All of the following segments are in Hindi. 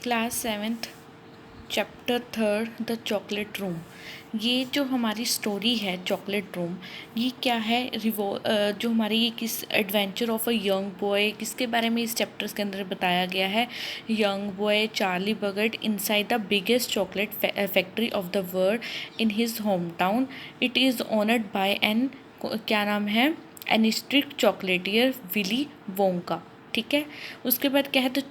Class 7th chapter 3 the chocolate room. ये जो हमारी स्टोरी है चॉकलेट रूम, ये क्या है जो हमारी ये किस adventure of a young boy किसके बारे में इस चैप्टर्स के अंदर बताया गया है। Young boy Charlie Bucket inside the biggest chocolate factory of the world in his home town. It is owned by an क्या नाम है, an strict chocolatier Willy Wonka. ठीक है, उसके बाद क्या है, तो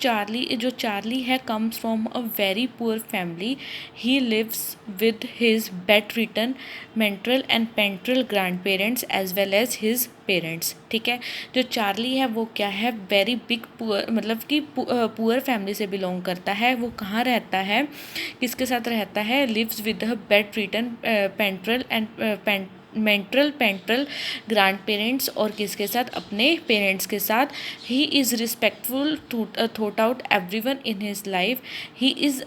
चार्ली है comes from a very poor family. He lives with his bedridden maternal and पेंट्रल grand parents as well as his parents. ठीक है, जो चार्ली है वो क्या है, वेरी बिग पुअर, मतलब कि पुअर फैमिली से बिलोंग करता है। वो कहाँ रहता है, किसके साथ रहता है, lives with the bed written पेंट्रल and मेंट्रल पेंट्रल grand parents, और किसके साथ, अपने पेरेंट्स के साथ। He is respectful thought out everyone in his life. He is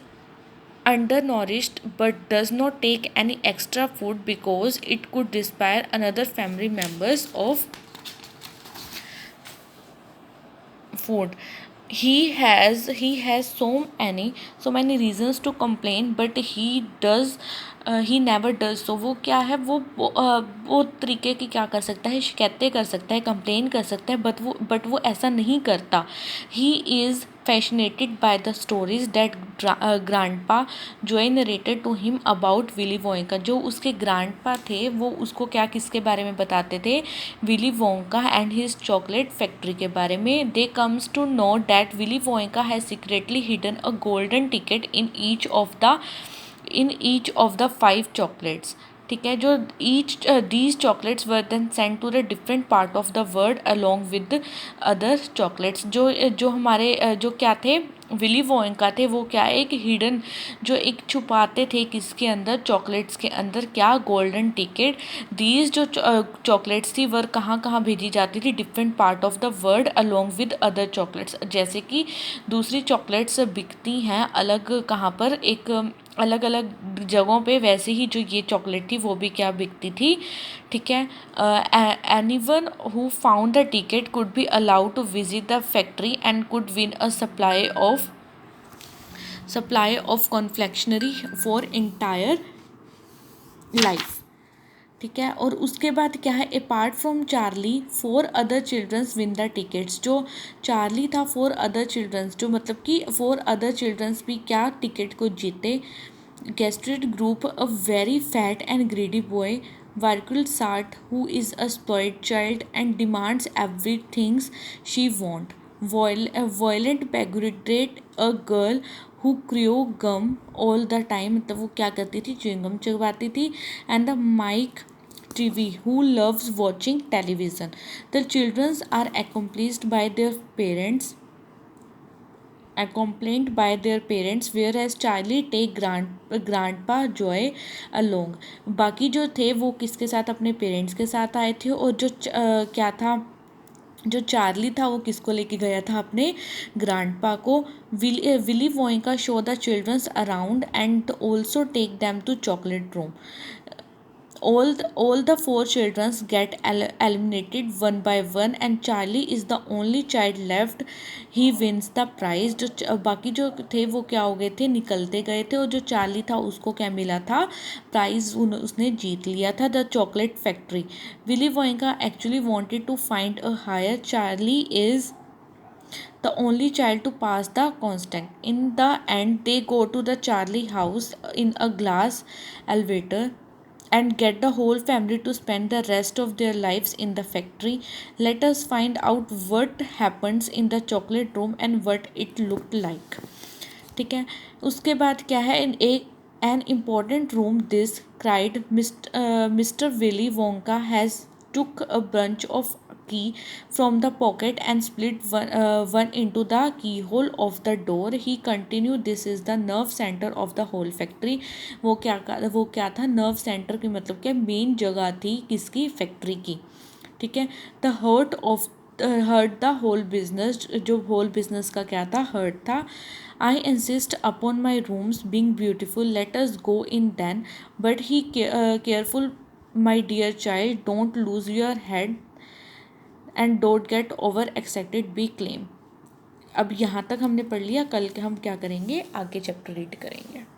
undernourished but does not take any extra food because it could inspire another family members of food. He has so many reasons to complain, but he never does so. वो क्या है, वो तरीके की क्या कर सकता है, शिकायतें कर सकता है, कंप्लेन कर सकता है, बट वो ऐसा नहीं करता। He is fascinated by the stories that grandpa Joy narrated to him about Willy Wonka. जो उसके ग्रैंडपा थे वो उसको क्या, किसके बारे में बताते थे, Willy Wonka and his chocolate factory के बारे में। They comes to know that Willy Wonka has secretly hidden a golden ticket in each of the 5 chocolates. ठीक है, जो these chocolates were then send to the different part of the world along with other chocolates. जो हमारे जो क्या थे, विली वोंका थे, वो क्या एक हिडन, जो एक छुपाते थे किसके अंदर, चॉकलेट्स के अंदर, क्या, गोल्डन टिकट। दीज जो चॉकलेट्स थी वर कहाँ कहाँ भेजी जाती थी, different part of the world along with other chocolates. जैसे कि दूसरी चॉकलेट्स बिकती हैं अलग कहाँ पर, एक अलग अलग जगहों पे, वैसे ही जो ये चॉकलेट थी वो भी क्या बिकती थी। ठीक है, anyone who found the ticket could be allowed to visit the factory and could win a supply of confectionery for entire life. ठीक है, और उसके बाद क्या है, apart from Charlie 4 other childrens win the tickets. जो चार्ली था, 4 अदर चिल्ड्रंस, जो मतलब कि 4 अदर चिल्ड्रंस भी क्या टिकट को जीते। Augustus Gloop a very fat and greedy boy Veruca Salt who is a spoiled child and demands every things she want. Violet Beauregarde a girl who क्रियो गम ऑल द टाइम, मतलब वो क्या करती थी, च्युइंगम चबाती थी। And the Mike Teavee who loves watching television. The children are accompanied by their parents, whereas Charlie take grandpa Joy along. बाकी जो थे वो किसके साथ, अपने पेरेंट्स के साथ आए थे। और जो क्या था, जो चार्ली था वो किसको लेके गया था, अपने ग्रैंडपा को। Willy Wonka show the childrens around and also take them to chocolate room. All the 4 children get eliminated one by one and Charlie is the only child left. He wins the prize. जो बाकी जो थे वो क्या हो गए थे, निकलते गए थे, और जो चार्ली था उसको क्या मिला था, प्राइज उसने जीत लिया था, the chocolate factory. Willy Wonka actually wanted to find a hire, Charlie is the only child to pass the constant. In the end they go to the Charlie house in a glass elevator and get the whole family to spend the rest of their lives in the factory. Let us find out what happens in the chocolate room and what it looked like. ठीक है, उसके बाद क्या है, an important room this cried Mr. Willy Wonka has took a bunch of key from the pocket and split one into the keyhole of the door. He continued, this is the nerve center of the whole factory. वो क्या था, नर्व सेंटर की मतलब क्या, मेन जगह थी किसकी, फैक्ट्री की। ठीक है, the hurt the whole business, जो होल बिजनेस का क्या था, हर्ट था। I insist upon my rooms being beautiful, let us go in then, but he careful my dear child, don't lose your head and don't get over excited, be claim. अब यहाँ तक हमने पढ़ लिया, कल के हम क्या करेंगे, आगे चैप्टर रीड करेंगे।